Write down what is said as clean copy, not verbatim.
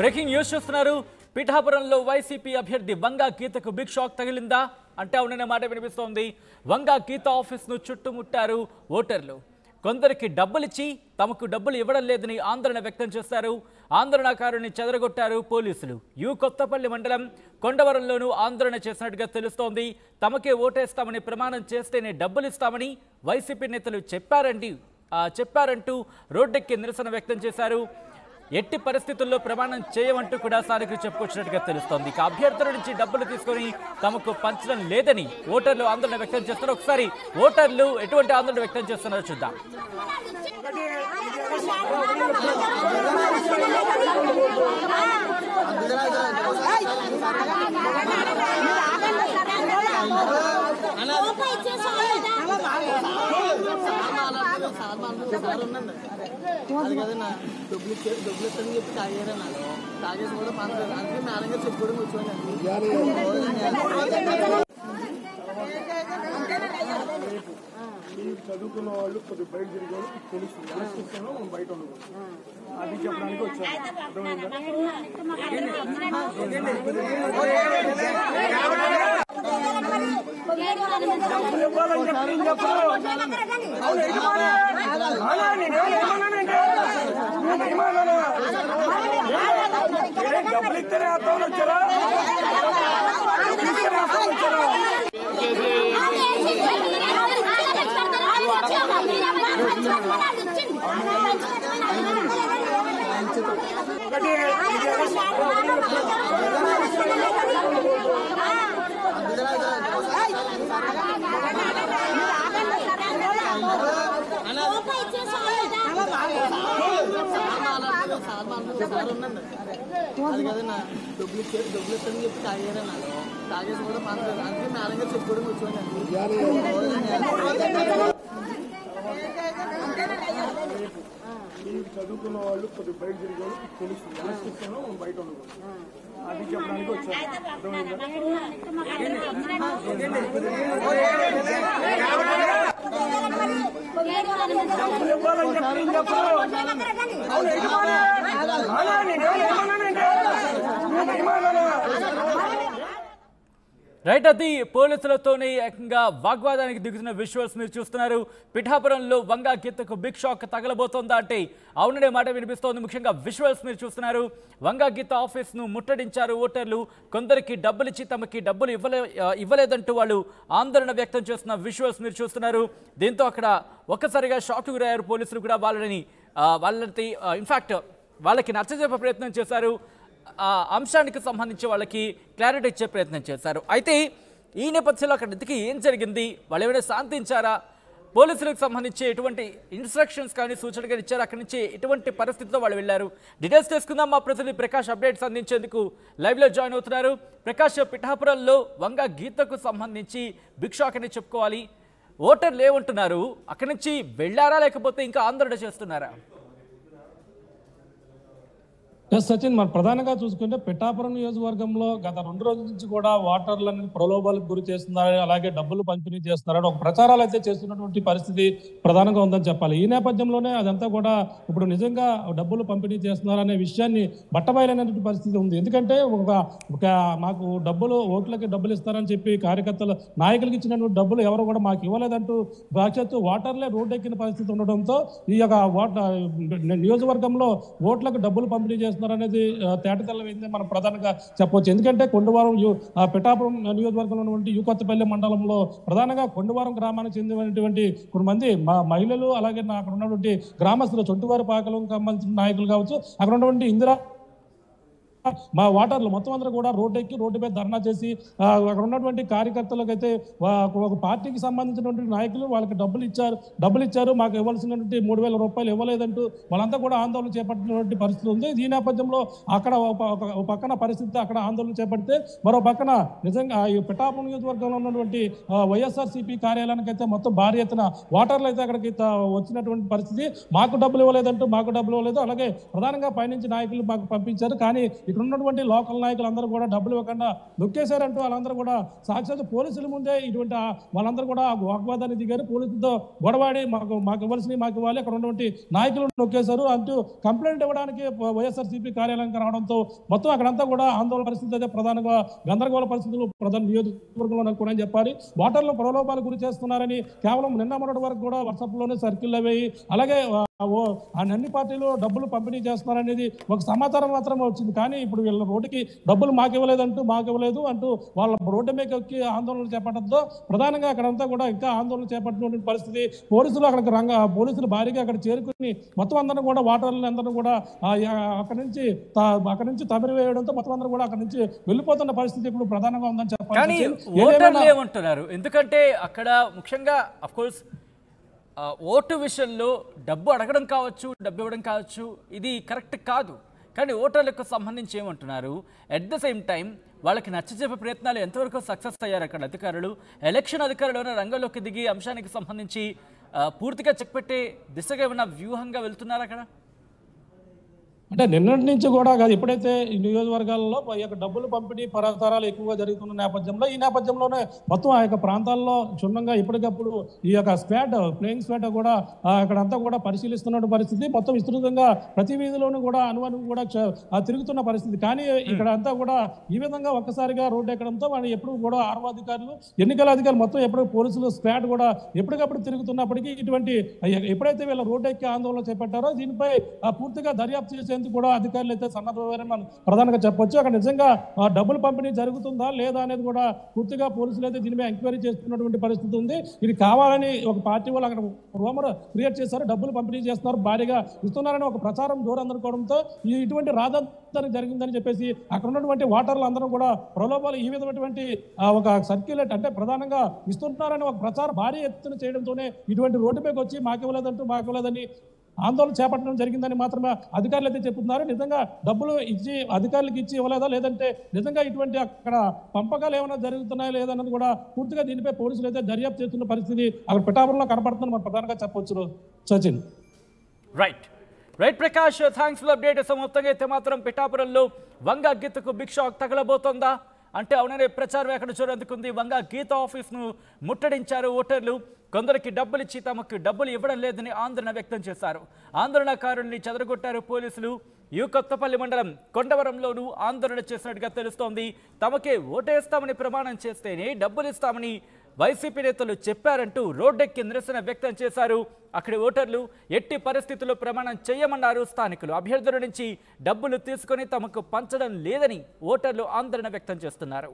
Breaking news చూస్తున్నారు. పిఠాపురంలో YCP అభ్యర్థి వంగా గీతకు బిగ్ షాక్ తగిలిందా అంటే అవుననే మాట వినిపిస్తోంది. వంగా గీత ఆఫీస్ను చుట్టుముట్టారు ఓటర్లు. కొందరికి డబ్బులిచ్చి తమకు డబ్బులు ఇవ్వడం లేదని ఆందోళన వ్యక్తం చేశారు. ఆందోళనకారుని చెదరగొట్టారు పోలీసులు. కొత్తపల్లి మండలం కొండవరంలోనూ ఆందోళన చేసినట్టుగా తెలుస్తోంది. తమకే ఓటేస్తామని ప్రమాణం చేస్తేనే డబ్బులు ఇస్తామని వైసీపీ నేతలు చెప్పారంటూ రోడ్డెక్కి నిరసన వ్యక్తం చేశారు. ఎట్టి పరిస్థితుల్లో ప్రమాణం చేయమంటూ కూడా స్థానికులు చెప్పుకొచ్చినట్టుగా తెలుస్తోంది. ఇక అభ్యర్థుల నుంచి డబ్బులు తీసుకొని తమకు పంచడం లేదని ఓటర్లు ఆందోళన వ్యక్తం చేస్తున్నారు. ఒకసారి ఓటర్లు ఎటువంటి ఆందోళన వ్యక్తం చేస్తున్నారో చూద్దాం. అది కదన్నా డబ్బులు ఇస్తానని చెప్పి తాగారా నాకు తాగేసి కూడా పంచలేదు. అందుకే మేడం గారు చెప్పుకోవడం కూర్చోండి. చదువుకున్న వాళ్ళు కొద్దిగా బయట తిరిగే వాళ్ళు తెలుస్తుంది. బయట ఉండదు అది చెప్పడానికి వచ్చాను. డబ్బులు ఇస్తేనే అర్థం వచ్చారా అది కదన్నా డబ్బులు ఇస్తానని చెప్పి తాగారా నాకు తాగేసి కూడా పంచలేదు. అందుకే మేడం గారు చెప్పుకోవడం కూర్చోండి. చదువుకున్న వాళ్ళు కొద్దిగా బయట తిరిగే వాళ్ళు తెలుస్తుంది. బయట ఉండదు అది చెప్పడానికి వచ్చాను. రైట్, అది పోలీసులతోనే ఏకంగా వాగ్వాదానికి దిగుతున్న విజువల్స్ మీరు చూస్తున్నారు. పిఠాపురంలో వంగా గీతకు బిగ్ షాక్ తగలబోతోందా అంటే అవుననే మాట వినిపిస్తోంది. ముఖ్యంగా విజువల్స్ మీరు చూస్తున్నారు. వంగా గీత ఆఫీస్ను ముట్టడించారు ఓటర్లు. కొందరికి డబ్బులిచ్చి తమకి డబ్బులు ఇవ్వలేదంటూ వాళ్ళు ఆందోళన వ్యక్తం చేస్తున్న విజువల్స్ మీరు చూస్తున్నారు. దీంతో అక్కడ ఒక్కసారిగా షాక్ గురయ్యారు పోలీసులు కూడా. వాళ్ళని ఇన్ఫాక్ట్ వాళ్ళకి నచ్చజెప్పే ప్రయత్నం చేశారు. అంశానికి సంబంధించి వాళ్ళకి క్లారిటీ ఇచ్చే ప్రయత్నం చేశారు. అయితే ఈ నేపథ్యంలో అక్కడ ఇంతకీ ఏం జరిగింది, వాళ్ళు ఏమైనా శాంతించారా, పోలీసులకు సంబంధించి ఎటువంటి ఇన్స్ట్రక్షన్స్ కానీ సూచనలు కానీ ఇచ్చారు, అక్కడి నుంచి ఎటువంటి పరిస్థితితో వాళ్ళు వెళ్ళారు, డీటెయిల్స్ తెలుసుకుందాం. మా ప్రతినిధి ప్రకాష్ అప్డేట్స్ అందించేందుకు లైవ్లో జాయిన్ అవుతున్నారు. ప్రకాష్, పిఠాపురంలో వంగా గీతకు సంబంధించి బిగ్ షాక్ అని చెప్పుకోవాలి. ఓటర్లు ఏమంటున్నారు, అక్కడి నుంచి వెళ్ళారా లేకపోతే ఇంకా ఆందోళన చేస్తున్నారా? సచిన్, మన ప్రధానంగా చూసుకుంటే పిఠాపురం నియోజకవర్గంలో గత 2 రోజుల నుంచి కూడా ఓటర్లను ప్రలోభాలకు గురి చేస్తున్నారు, అలాగే డబ్బులు పంపిణీ చేస్తున్నారని ఒక ప్రచారాలు అయితే చేస్తున్నటువంటి పరిస్థితి ప్రధానంగా ఉందని చెప్పాలి. ఈ నేపథ్యంలోనే అదంతా కూడా ఇప్పుడు నిజంగా డబ్బులు పంపిణీ చేస్తున్నారనే విషయాన్ని బట్టబయలైనటువంటి పరిస్థితి ఉంది. ఎందుకంటే ఒక మాకు ఓట్లకి డబ్బులు ఇస్తారని చెప్పి కార్యకర్తలు నాయకులకు ఇచ్చినటువంటి డబ్బులు ఎవరు కూడా మాకు ఇవ్వలేదంటూ సాక్షాత్తు ఓటర్లే రోడ్డెక్కిన పరిస్థితి ఉండడంతో ఈ యొక్క నియోజకవర్గంలో ఓట్లకు డబ్బులు పంపిణీ చేస్తున్నారు అనేది తేటతెల్లమైంది మనం ప్రధానంగా చెప్పవచ్చు. ఎందుకంటే కొండవరం పిఠాపురం నియోజకవర్గంలో ఉన్నటువంటి కొత్తపల్లి మండలంలో ప్రధానంగా కొండవరం గ్రామానికి చెందినటువంటి కొంతమంది మహిళలు అలాగే అక్కడ ఉన్నటువంటి గ్రామస్తులు చొంటువారి పాకలకు సంబంధించిన నాయకులు కావచ్చు, అక్కడ ఉన్నటువంటి ఇందిరా మా ఓటర్లు మొత్తం అందరూ కూడా రోడ్డుపై ధర్నా చేసి అక్కడ ఉన్నటువంటి కార్యకర్తలకు అయితే ఒక పార్టీకి సంబంధించినటువంటి నాయకులు వాళ్ళకి డబ్బులు ఇచ్చారు, మాకు ఇవ్వాల్సినటువంటి 3,000 రూపాయలు ఇవ్వలేదంటూ వాళ్ళంతా కూడా ఆందోళన చేపట్టినటువంటి పరిస్థితి ఉంది. ఈ నేపథ్యంలో అక్కడ ఒక పక్కన పరిస్థితి అక్కడ ఆందోళన చేపడితే మరో పక్కన నిజంగా ఈ పిఠాపురం నియోజకవర్గంలో ఉన్నటువంటి వైఎస్ఆర్సీపీ కార్యాలయానికి అయితే మొత్తం భారీ ఎత్తున ఓటర్లు అయితే అక్కడికి వచ్చినటువంటి పరిస్థితి. మాకు డబ్బులు ఇవ్వలేదు, అలాగే ప్రధానంగా పైనుంచి నాయకులు మాకు పంపించారు, కానీ ఇక్కడ ఉన్నటువంటి లోకల్ నాయకులు అందరూ కూడా డబ్బులు ఇవ్వకుండా నొక్కేశారంటూ వాళ్ళందరూ కూడా సాక్షాత్ పోలీసుల ముందే ఇటువంటి వాళ్ళందరూ కూడా వాగ్వాదాన్ని దిగారు. పోలీసులతో గొడవాడి మాకు ఇవ్వాల్సినవి మాకు ఇవ్వాలి, అక్కడ ఉన్నటువంటి నాయకులు నొక్కేశారు అంటూ కంప్లైంట్ ఇవ్వడానికి వైఎస్ఆర్సీపీ కార్యాలయానికి రావడంతో మొత్తం అక్కడంతా కూడా ఆందోళన పరిస్థితి అయితే ప్రధానంగా గందరగోళ పరిస్థితులు ప్రధాన నియోజకవర్గంలో నెలకొన్నాయని చెప్పాలి. ఓటర్లు ప్రలోభాలు గురి చేస్తున్నారని కేవలం నిన్న మొన్నటి వరకు కూడా వాట్సాప్లోనే సర్కిల్ అయ్యాయి. అలాగే అన్ని పార్టీలు డబ్బులు పంపిణీ చేస్తున్నారనేది ఒక సమాచారం మాత్రమే వచ్చింది. కానీ ఇప్పుడు వీళ్ళ రోడ్డుకి డబ్బులు మాకు ఇవ్వలేదు అంటూ వాళ్ళ రోడ్డు మీద ఎక్కి ఆందోళన చేపట్టడంతో ప్రధానంగా అక్కడంతా కూడా ఇంకా ఆందోళన చేపట్టినటువంటి పరిస్థితి. పోలీసులు పోలీసులు భారీగా అక్కడ చేరుకుని మొత్తం అందరూ కూడా ఓటర్లను అందరూ కూడా అక్కడి నుంచి తమిరివేయడంతో మొత్తం అందరూ కూడా అక్కడి నుంచి వెళ్ళిపోతున్న పరిస్థితి ఇప్పుడు ప్రధానంగా ఉందని చెప్పాలి. ఏమంటున్నారు? ఎందుకంటే అక్కడ ముఖ్యంగా అఫ్ కోర్స్ ఓటు విషయంలో డబ్బు అడగడం కావచ్చు, డబ్బు ఇవ్వడం కావచ్చు, ఇది కరెక్ట్ కాదు. కానీ ఓటర్లకు సంబంధించి ఏమంటున్నారు? ఎట్ ద సేమ్ టైం వాళ్ళకి నచ్చజెప్పే ప్రయత్నాలు ఎంతవరకు సక్సెస్ అయ్యారు అక్కడ అధికారులు? ఎలక్షన్ అధికారులు రంగంలోకి దిగి అంశానికి సంబంధించి పూర్తిగా చెక్ పెట్టే దిశగా ఏమైనా వ్యూహంగా వెళ్తున్నారు అక్కడ? అంటే నిన్నటి నుంచి కూడా కాదు, ఎప్పుడైతే ఈ నియోజకవర్గాల్లో ఈ యొక్క డబ్బులు పంపిణీ పరాతరాలు ఎక్కువగా జరుగుతున్న నేపథ్యంలో ఈ నేపథ్యంలోనే మొత్తం ఆ యొక్క ప్రాంతాల్లో క్షుణ్ణంగా ఎప్పటికప్పుడు ఈ యొక్క ప్లేయింగ్ స్క్వాడ్ కూడా అక్కడంతా కూడా పరిశీలిస్తున్న పరిస్థితి. మొత్తం విస్తృతంగా ప్రతి వీధిలోనూ కూడా అనువను కూడా తిరుగుతున్న పరిస్థితి. కానీ ఇక్కడ అంతా కూడా ఈ విధంగా ఒక్కసారిగా రోడ్డు ఎక్కడంతో వాళ్ళు ఎప్పుడు కూడా ఆర్ఓ అధికారులు, ఎన్నికల అధికారులు మొత్తం ఎప్పుడు పోలీసులు స్క్వాడ్ కూడా ఎప్పటికప్పుడు తిరుగుతున్నప్పటికీ ఇటువంటి ఎప్పుడైతే వీళ్ళ రోడ్డు ఎక్కి ఆందోళన చేపట్టారో దీనిపై పూర్తిగా దర్యాప్తు చేసే కూడా అధికారులు అయితే సన్నద్ధమని మనం ప్రధానంగా చెప్పొచ్చు. అక్కడ నిజంగా డబ్బులు పంపిణీ జరుగుతుందా లేదా అనేది కూడా పూర్తిగా పోలీసులు అయితే దీని మీద ఎంక్వైరీ చేస్తున్నటువంటి పరిస్థితి ఉంది. ఇది కావాలని ఒక పార్టీ వాళ్ళు అక్కడ రూమర్ క్రియేట్ చేశారు, డబ్బులు పంపిణీ చేస్తున్నారు, భారీగా ఇస్తున్నారని ఒక ప్రచారం జోరు అందుకోవడంతో ఇటువంటి రాజధాని జరిగిందని చెప్పేసి అక్కడ ఉన్నటువంటి ఓటర్లు అందరూ కూడా ప్రలోభాలు ఈ విధమైనటువంటి ఒక సర్క్యులేట్ అంటే ప్రధానంగా ఇస్తున్నారని ఒక ప్రచారం భారీ ఎత్తున చేయడంతోనే ఇటువంటి రోడ్డుపైకి వచ్చి మాకు ఇవ్వలేదని ఆందోళన చేపట్టడం జరిగిందని మాత్రమే అధికారులు అయితే చెప్తున్నారు. నిజంగా డబ్బులు ఇచ్చి అధికారులకు ఇచ్చి ఇవ్వలేదా, లేదంటే నిజంగా ఇటువంటి అక్కడ పంపకాలు ఏమైనా జరుగుతున్నాయా లేదన్నది కూడా పూర్తిగా దీనిపై పోలీసులు అయితే దర్యాప్తు చేస్తున్న పరిస్థితి అక్కడ పిఠాపురంలో కనపడుతుందని మనం ప్రధానంగా చెప్పొచ్చు. Sachin. Right Prakash, thanks for update. మొత్తంగా అయితే మాత్రం పిఠాపురంలో వంగ గీతకు బిగ్ షాక్ తగలబోతోందా అంటే అవుననే ప్రచారం ఎక్కడ చూడందుకుంది. వంగ గీత ఆఫీస్ను ముట్టడించారు ఓటర్లు. కొందరికి డబ్బులు ఇచ్చి తమకు డబ్బులు ఇవ్వడం లేదని ఆందోళన వ్యక్తం చేశారు. ఆందోళనకారుల్ని చెదరగొట్టారు పోలీసులు. కొత్తపల్లి మండలం కొండవరంలోనూ ఆందోళన చేసినట్టుగా తెలుస్తోంది. తమకే ఓటేస్తామని ప్రమాణం చేస్తేనే డబ్బులు ఇస్తామని వైసీపీ నేతలు చెప్పారంటూ రోడ్డెక్కి నిరసన వ్యక్తం చేశారు. అక్కడి ఓటర్లు ఎట్టి పరిస్థితుల్లో ప్రమాణం చేయమన్నారు. స్థానికులు అభ్యర్థుల నుంచి డబ్బులు తీసుకొని తమకు పంచడం లేదని ఓటర్లు ఆందోళన వ్యక్తం చేస్తున్నారు.